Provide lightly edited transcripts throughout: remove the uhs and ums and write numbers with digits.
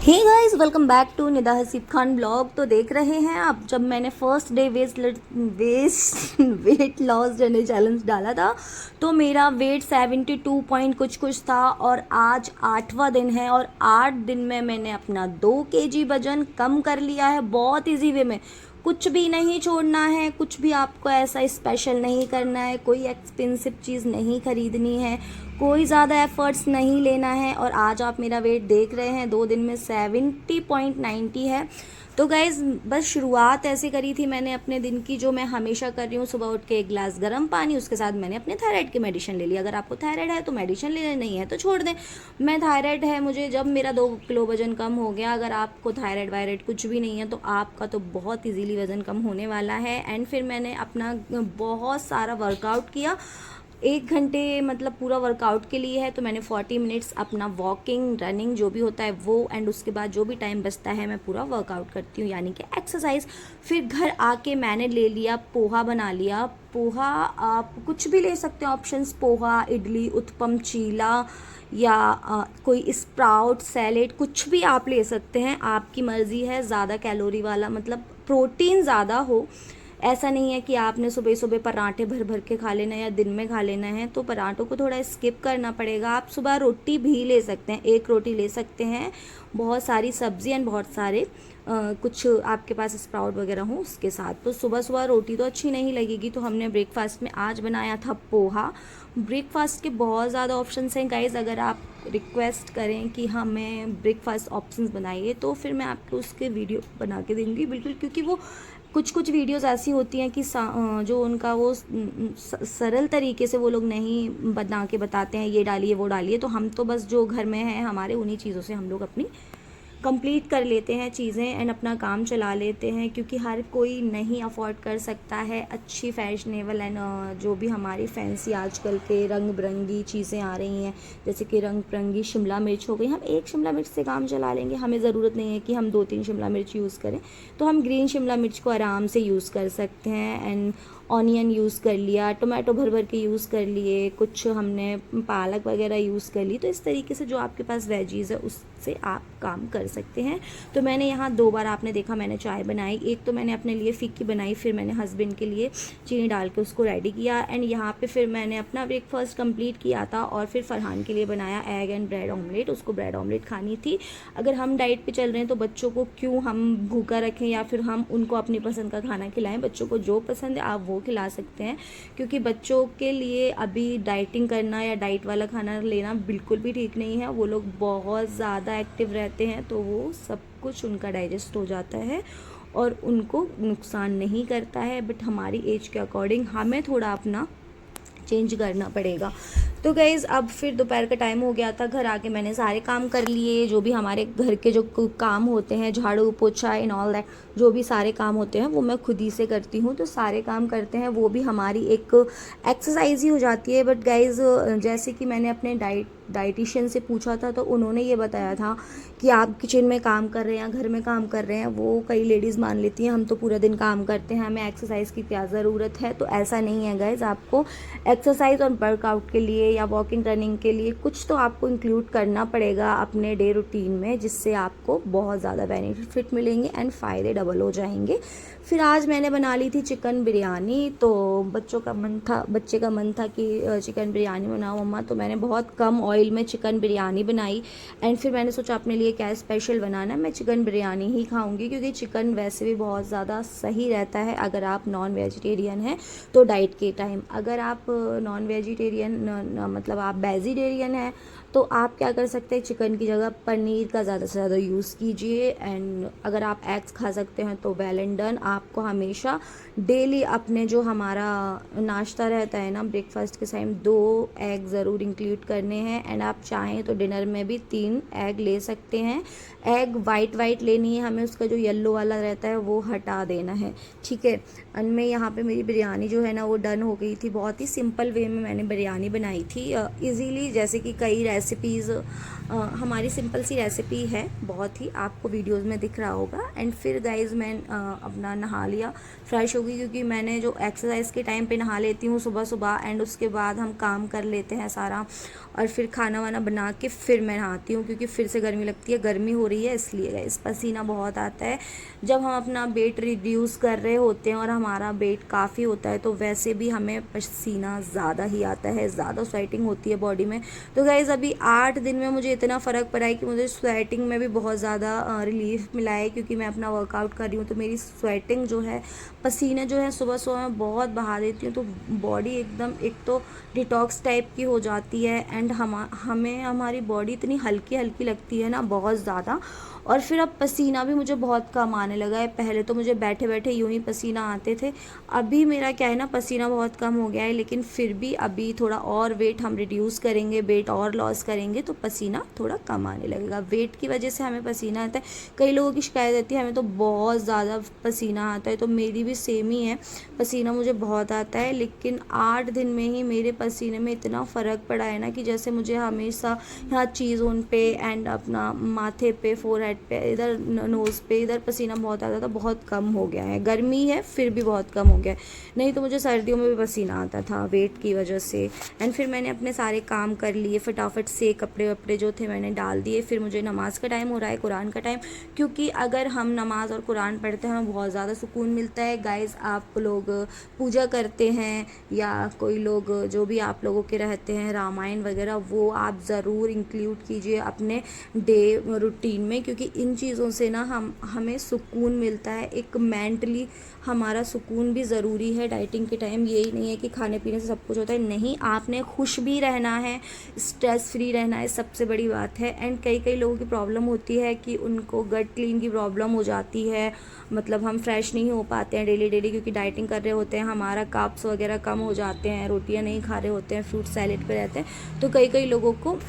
Hey guys, welcome back to Nida Haseeb Khan blog. तो देख रहे हैं आप, जब मैंने first day weight loss journey challenge डाला था तो मेरा वेट 72 पॉइंट कुछ था और आज 8वां दिन है और 8 दिन में मैंने अपना 2 kg वजन कम कर लिया है। बहुत इजी वे में, कुछ भी नहीं छोड़ना है, कुछ भी आपको ऐसा स्पेशल नहीं करना है, कोई एक्सपेंसिव चीज़ नहीं खरीदनी है, कोई ज़्यादा एफर्ट्स नहीं लेना है। और आज आप मेरा वेट देख रहे हैं, 2 दिन में 70.90 है। तो गाइज़, बस शुरुआत ऐसे करी थी मैंने अपने दिन की, जो मैं हमेशा कर रही हूँ। सुबह उठ के 1 गिलास गर्म पानी, उसके साथ मैंने अपने थायराइड की मेडिसिन ले ली। अगर आपको थायराइड है तो मेडिसिन लेना, नहीं है तो छोड़ दें। मैं थायराइड है मुझे, जब मेरा 2 किलो वजन कम हो गया। अगर आपको थायराइड वायराइड कुछ भी नहीं है तो आपका तो बहुत इजीली वजन कम होने वाला है। एंड फिर मैंने अपना बहुत सारा वर्कआउट किया, 1 घंटे मतलब पूरा वर्कआउट के लिए है। तो मैंने 40 मिनट्स अपना वॉकिंग रनिंग जो भी होता है वो, एंड उसके बाद जो भी टाइम बचता है मैं पूरा वर्कआउट करती हूँ, यानी कि एक्सरसाइज। फिर घर आके मैंने ले लिया पोहा, बना लिया पोहा। आप कुछ भी ले सकते हैं ऑप्शंस, पोहा, इडली, उत्पम, चीला या कोई स्प्राउट, सैलेड, कुछ भी आप ले सकते हैं, आपकी मर्ज़ी है। ज़्यादा कैलोरी वाला, मतलब प्रोटीन ज़्यादा हो। ऐसा नहीं है कि आपने सुबह सुबह पराठे भर भर के खा लेना है या दिन में खा लेना है, तो पराठों को थोड़ा स्किप करना पड़ेगा। आप सुबह रोटी भी ले सकते हैं, 1 रोटी ले सकते हैं, बहुत सारी सब्जी एंड बहुत सारे कुछ आपके पास स्प्राउट वगैरह हो उसके साथ। तो सुबह सुबह रोटी तो अच्छी नहीं लगेगी, तो हमने ब्रेकफास्ट में आज बनाया था पोहा। ब्रेकफास्ट के बहुत ज़्यादा ऑप्शंस हैं गाइज़। अगर आप रिक्वेस्ट करें कि हमें ब्रेकफास्ट ऑप्शंस बनाइए तो फिर मैं आपको उसके वीडियो बना के दूँगी बिल्कुल, क्योंकि वो कुछ वीडियोस ऐसी होती हैं कि जो उनका वो सरल तरीके से वो लोग नहीं बना के बताते हैं, ये डालिए वो डालिए। तो हम तो बस जो घर में है हमारे, उन्हीं चीज़ों से हम लोग अपनी कंप्लीट कर लेते हैं चीज़ें एंड अपना काम चला लेते हैं, क्योंकि हर कोई नहीं अफोर्ड कर सकता है अच्छी फैशनेबल एंड जो भी हमारी फैंसी आजकल के रंग बिरंगी चीज़ें आ रही हैं, जैसे कि रंग बिरंगी शिमला मिर्च हो गई। हम 1 शिमला मिर्च से काम चला लेंगे, हमें ज़रूरत नहीं है कि हम 2-3 शिमला मिर्च यूज़ करें। तो हम ग्रीन शिमला मिर्च को आराम से यूज़ कर सकते हैं। एंड ऑनियन यूज़ कर लिया, टोमेटो भर भर के यूज़ कर लिए, कुछ हमने पालक वगैरह यूज़ कर ली। तो इस तरीके से जो आपके पास वेजीज़ है उससे आप काम कर सकते हैं। तो मैंने यहाँ 2 बार आपने देखा मैंने चाय बनाई, एक तो मैंने अपने लिए फ़िक्की बनाई, फिर मैंने हस्बैंड के लिए चीनी डाल के उसको रेडी किया। एंड यहाँ पे फिर मैंने अपना ब्रेकफास्ट कंप्लीट किया था और फिर फरहान के लिए बनाया एग एंड ब्रेड ऑमलेट। उसको ब्रेड ऑमलेट खानी थी। अगर हम डाइट पे चल रहे हैं तो बच्चों को क्यों हम भूखा रखें या फिर हम उनको अपनी पसंद का खाना खिलाएं। बच्चों को जो पसंद है आप वो खिला सकते हैं, क्योंकि बच्चों के लिए अभी डाइटिंग करना या डाइट वाला खाना लेना बिल्कुल भी ठीक नहीं है। वो लोग बहुत ज़्यादा एक्टिव रहते हैं, तो वो सब कुछ उनका डाइजेस्ट हो जाता है और उनको नुकसान नहीं करता है। बट हमारी एज के अकॉर्डिंग हमें थोड़ा अपना चेंज करना पड़ेगा। तो गाइज़, अब फिर दोपहर का टाइम हो गया था, घर आके मैंने सारे काम कर लिए, जो भी हमारे घर के जो काम होते हैं, झाड़ू पोछा इन ऑल दैट, जो भी सारे काम होते हैं वो मैं खुद ही से करती हूँ। तो सारे काम करते हैं, वो भी हमारी एक एक्सरसाइज ही हो जाती है। बट गाइज़, जैसे कि मैंने अपने डाइटिशियन से पूछा था तो उन्होंने ये बताया था कि आप किचन में काम कर रहे हैं, घर में काम कर रहे हैं, वो कई लेडीज़ मान लेती हैं हम तो पूरा दिन काम करते हैं, हमें एक्सरसाइज की क्या ज़रूरत है। तो ऐसा नहीं है गाइज़, आपको एक्सरसाइज और वर्कआउट के लिए या वॉकिंग रनिंग के लिए कुछ तो आपको इंक्लूड करना पड़ेगा अपने डे रूटीन में, जिससे आपको बहुत ज़्यादा बेनिफिट मिलेंगे एंड फ़ायदे डबल हो जाएंगे। फिर आज मैंने बना ली थी चिकन बिरयानी। तो बच्चे का मन था कि चिकन बिरयानी बनाओ मम्मा, तो मैंने बहुत कम ऑयल में चिकन बिरयानी बनाई। एंड फिर मैंने सोचा अपने लिए क्या स्पेशल बनाना है, मैं चिकन बिरयानी ही खाऊंगी, क्योंकि चिकन वैसे भी बहुत ज़्यादा सही रहता है अगर आप नॉन वेजिटेरियन हैं तो डाइट के टाइम। अगर आप नॉन वेजिटेरियन मतलब आप वेजिटेरियन हैं तो आप क्या कर सकते हैं, चिकन की जगह पनीर का ज़्यादा से ज़्यादा यूज़ कीजिए। एंड अगर आप एग्स खा सकते हैं तो वेल एंड डन। आपको हमेशा डेली अपने जो हमारा नाश्ता रहता है ना, ब्रेकफास्ट के टाइम 2 एग ज़रूर इंक्लूड करने हैं। एंड आप चाहें तो डिनर में भी 3 एग ले सकते हैं। एग वाइट लेनी है हमें, उसका जो येलो वाला रहता है वो हटा देना है, ठीक है। एंड मैं यहाँ पे मेरी बिरयानी जो है ना वो डन हो गई थी। बहुत ही सिंपल वे में मैंने बिरयानी बनाई थी इजीली, जैसे कि कई रेसिपीज़, हमारी सिंपल सी रेसिपी है बहुत ही, आपको वीडियोस में दिख रहा होगा। एंड फिर गाइज़ मैं अपना नहा लिया, फ्रेश हो गई, क्योंकि मैंने जो एक्सरसाइज के टाइम पे नहा लेती हूँ सुबह सुबह, एंड उसके बाद हम काम कर लेते हैं सारा, और फिर खाना वाना बना के फिर मैं नहाती हूँ, क्योंकि फिर से गर्मी लगती है, गर्मी हो रही है इसलिए गाइस। पसीना बहुत आता है जब हम अपना वेट रिड्यूस कर रहे होते हैं और हमारा वेट काफ़ी होता है, तो वैसे भी हमें पसीना ज़्यादा ही आता है, ज़्यादा स्वेटिंग होती है बॉडी में। तो गाइस अभी 8 दिन में मुझे इतना फ़र्क पड़ा है कि मुझे स्वेटिंग में भी बहुत ज़्यादा रिलीफ मिला है, क्योंकि मैं अपना वर्कआउट कर रही हूँ। तो मेरी स्वेटिंग जो है, पसीने जो है सुबह सुबह मैं बहुत बहा देती हूँ, तो बॉडी एकदम एक तो डिटॉक्स टाइप की हो जाती है, एंड हमें हमारी बॉडी इतनी हल्की हल्की लगती है ना, बहुत ज़्यादा। और फिर अब पसीना भी मुझे बहुत कम आने लगा है। पहले तो मुझे बैठे बैठे यूं ही पसीना आते थे, अभी मेरा क्या है ना, पसीना बहुत कम हो गया है। लेकिन फिर भी अभी थोड़ा और वेट हम रिड्यूस करेंगे, वेट और लॉस करेंगे, तो पसीना थोड़ा कम आने लगेगा। वेट की वजह से हमें पसीना आता है, कई लोगों की शिकायत रहती है हमें तो बहुत ज़्यादा पसीना आता है, तो मेरी भी सेम ही है, पसीना मुझे बहुत आता है। लेकिन 8 दिन में ही मेरे पसीने में इतना फ़र्क पड़ा है ना, कि जैसे मुझे हमेशा यहाँ चीज़ ओन पे एंड अपना माथे पे, फोरहेड पे, इधर नोज़ पे, इधर पसीना बहुत आता था, बहुत कम हो गया है। गर्मी है फिर भी बहुत कम हो गया है, नहीं तो मुझे सर्दियों में भी पसीना आता था वेट की वजह से। एंड फिर मैंने अपने सारे काम कर लिए फटाफट से, कपड़े वपड़े जो थे मैंने डाल दिए। फिर मुझे नमाज़ का टाइम हो रहा है, कुरान का टाइम, क्योंकि अगर हम नमाज़ और कुरान पढ़ते हैं हमें बहुत ज़्यादा सुकून मिलता है। गाइज़ आप लोग पूजा करते हैं, या कोई लोग जो भी आप लोगों के रहते हैं रामायण वगैरह, वो आप ज़रूर इंक्लूड कीजिए अपने डे रूटीन में, क्योंकि इन चीज़ों से ना हमें सुकून मिलता है। एक मेंटली हमारा सुकून भी ज़रूरी है डाइटिंग के टाइम। यही नहीं है कि खाने पीने से सब कुछ होता है, नहीं, आपने खुश भी रहना है, स्ट्रेस फ्री रहना है, सबसे बड़ी बात है। एंड कई लोगों की प्रॉब्लम होती है कि उनको गट क्लीन की प्रॉब्लम हो जाती है, मतलब हम फ्रेश नहीं हो पाते हैं डेली डेली, क्योंकि डाइटिंग कर रहे होते हैं, हमारा कार्ब्स वगैरह कम हो जाते हैं, रोटियां नहीं खा रहे होते हैं, फ्रूट सैलेड पे रहते हैं, तो कई लोगों को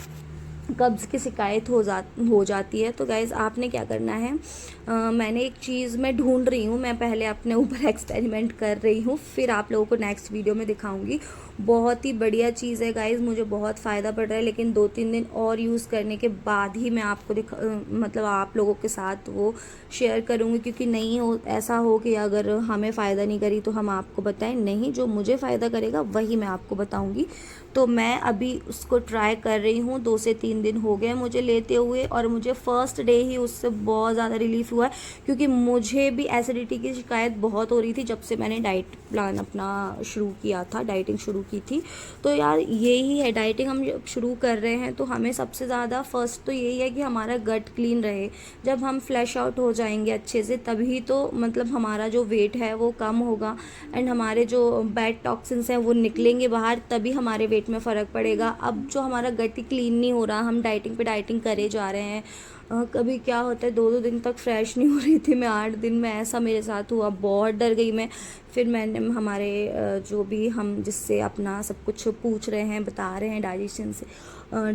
कब्ज़ की शिकायत हो जाती है। तो गाइज़ आपने क्या करना है, मैंने एक चीज़ मैं ढूंढ रही हूँ, मैं पहले अपने ऊपर एक्सपेरिमेंट कर रही हूँ, फिर आप लोगों को नेक्स्ट वीडियो में दिखाऊंगी। बहुत ही बढ़िया चीज़ है गाइज़, मुझे बहुत फ़ायदा पड़ रहा है, लेकिन 2-3 दिन और यूज़ करने के बाद ही मैं आपको मतलब आप लोगों के साथ वो शेयर करूँगी, क्योंकि नहीं हो ऐसा हो कि अगर हमें फ़ायदा नहीं करी तो हम आपको बताएं, नहीं, जो मुझे फ़ायदा करेगा वही मैं आपको बताऊँगी। तो मैं अभी उसको ट्राई कर रही हूँ, 2 से 3 दिन हो गए मुझे लेते हुए, और मुझे फर्स्ट डे ही उससे बहुत ज़्यादा रिलीफ हुआ है, क्योंकि मुझे भी एसिडिटी की शिकायत बहुत हो रही थी जब से मैंने डाइट प्लान अपना शुरू किया था, डाइटिंग शुरू की थी। तो यार यही है, डाइटिंग हम जब शुरू कर रहे हैं तो हमें सबसे ज़्यादा फर्स्ट तो यही है कि हमारा गट क्लीन रहे। जब हम फ्लैश आउट हो जाएंगे अच्छे से, तभी तो मतलब हमारा जो वेट है वो कम होगा, एंड हमारे जो बैड टॉक्सिन्स हैं वो निकलेंगे बाहर, तभी हमारे वेट में फ़र्क पड़ेगा। अब जो हमारा गट ही क्लीन नहीं हो रहा, हम डाइटिंग पे डाइटिंग करे जा रहे हैं, कभी क्या होता है 2-2 दिन तक फ्रेश नहीं हो रही थी मैं, 8 दिन में ऐसा मेरे साथ हुआ, बहुत डर गई मैं। फिर मैंने हमारे जो भी हम जिससे अपना सब कुछ पूछ रहे हैं, बता रहे हैं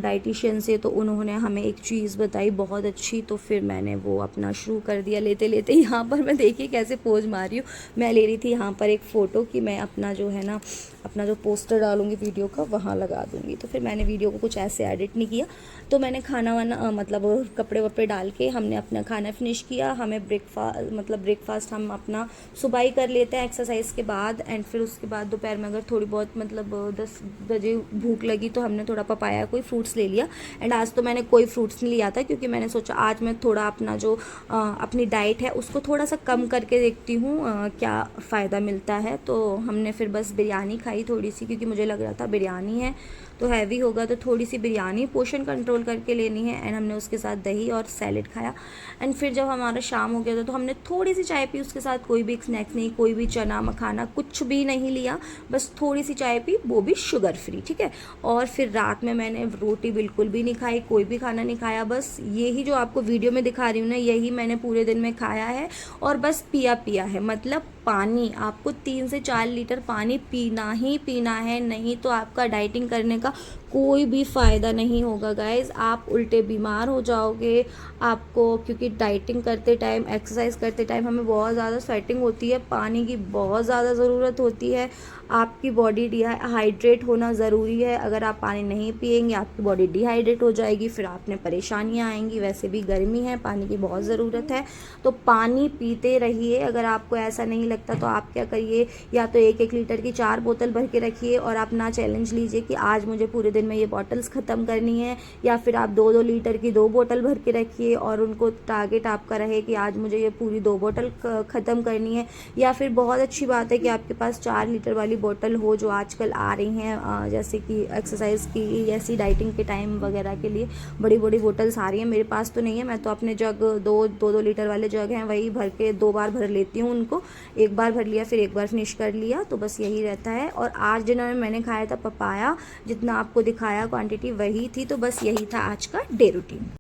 डाइटिशियन से, तो उन्होंने हमें एक चीज़ बताई बहुत अच्छी, तो फिर मैंने वो अपना शुरू कर दिया। लेते लेते यहाँ पर मैं देखिए कैसे पोज मार रही हूँ, मैं ले रही थी यहाँ पर एक फ़ोटो कि मैं अपना जो है ना, अपना जो पोस्टर डालूंगी वीडियो का वहाँ लगा दूँगी। तो फिर मैंने वीडियो को कुछ ऐसे एडिट नहीं किया, तो मैंने खाना वाना मतलब कपड़े वपड़े डाल के हमने अपना खाना फिनिश किया। हमें ब्रेकफास्ट हम अपना सुबह ही कर लेते हैं एक्सरसाइज के बाद, एंड फिर उसके बाद दोपहर में अगर थोड़ी बहुत मतलब 10 बजे भूख लगी तो हमने थोड़ा पपाया कोई फ्रूट्स ले लिया। एंड आज तो मैंने कोई फ्रूट्स नहीं लिया था, क्योंकि मैंने सोचा आज मैं थोड़ा अपना जो अपनी डाइट है उसको थोड़ा सा कम करके देखती हूँ क्या फ़ायदा मिलता है। तो हमने फिर बस बिरयानी खाई थोड़ी सी, क्योंकि मुझे लग रहा था बिरयानी है तो हैवी होगा, तो थोड़ी सी बिरयानी पोर्शन कंट्रोल करके लेनी है। एंड हमने उसके साथ दही और सैलेड खाया। एंड फिर जब हमारा शाम हो गया था तो हमने थोड़ी सी चाय पी, उसके साथ कोई भी स्नैक्स नहीं, कोई भी चना मखाना कुछ भी नहीं लिया, बस थोड़ी सी चाय पी, वो भी शुगर फ्री, ठीक है। और फिर रात में मैंने रोटी बिल्कुल भी नहीं खाई, कोई भी खाना नहीं खाया, बस यही जो आपको वीडियो में दिखा रही हूँ ना, यही मैंने पूरे दिन में खाया है, और बस पिया है। मतलब पानी, आपको 3 से 4 लीटर पानी पीना ही पीना है, नहीं तो आपका डाइटिंग करने का कोई भी फ़ायदा नहीं होगा गाइज़, आप उल्टे बीमार हो जाओगे आपको, क्योंकि डाइटिंग करते टाइम, एक्सरसाइज करते टाइम हमें बहुत ज़्यादा स्वेटिंग होती है, पानी की बहुत ज़्यादा ज़रूरत होती है, आपकी बॉडी हाइड्रेट होना ज़रूरी है। अगर आप पानी नहीं पिएंगे आपकी बॉडी डिहाइड्रेट हो जाएगी, फिर आप में परेशानियाँ आएंगी। वैसे भी गर्मी है, पानी की बहुत ज़रूरत है, तो पानी पीते रहिए। अगर आपको ऐसा नहीं लगता तो आप क्या करिए, या तो 1-1 लीटर की 4 बोतल भर के रखिए और अपना चैलेंज लीजिए कि आज मुझे पूरे दिन में ये बॉटल्स ख़त्म करनी है, या फिर आप 2-2 लीटर की 2 बोतल भर के रखिए और उनको टारगेट आपका रहे कि आज मुझे ये पूरी 2 बोतल ख़त्म करनी है। या फिर बहुत अच्छी बात है कि आपके पास 4 लीटर वाली बोतल हो, जो आजकल आ रही हैं, जैसे कि एक्सरसाइज की, ऐसी डाइटिंग के टाइम वगैरह के लिए बड़ी बड़ी बोतल्स आ रही हैं। मेरे पास तो नहीं है, मैं तो अपने जग 2 लीटर वाले जग हैं वही भर के 2 बार भर लेती हूँ उनको। एक बार भर लिया फिर एक बार फिनिश कर लिया, तो बस यही रहता है। और आज डिनर में मैंने खाया था पपाया, जितना आपको दिखाया क्वांटिटी वही थी। तो बस यही था आज का डे रूटीन।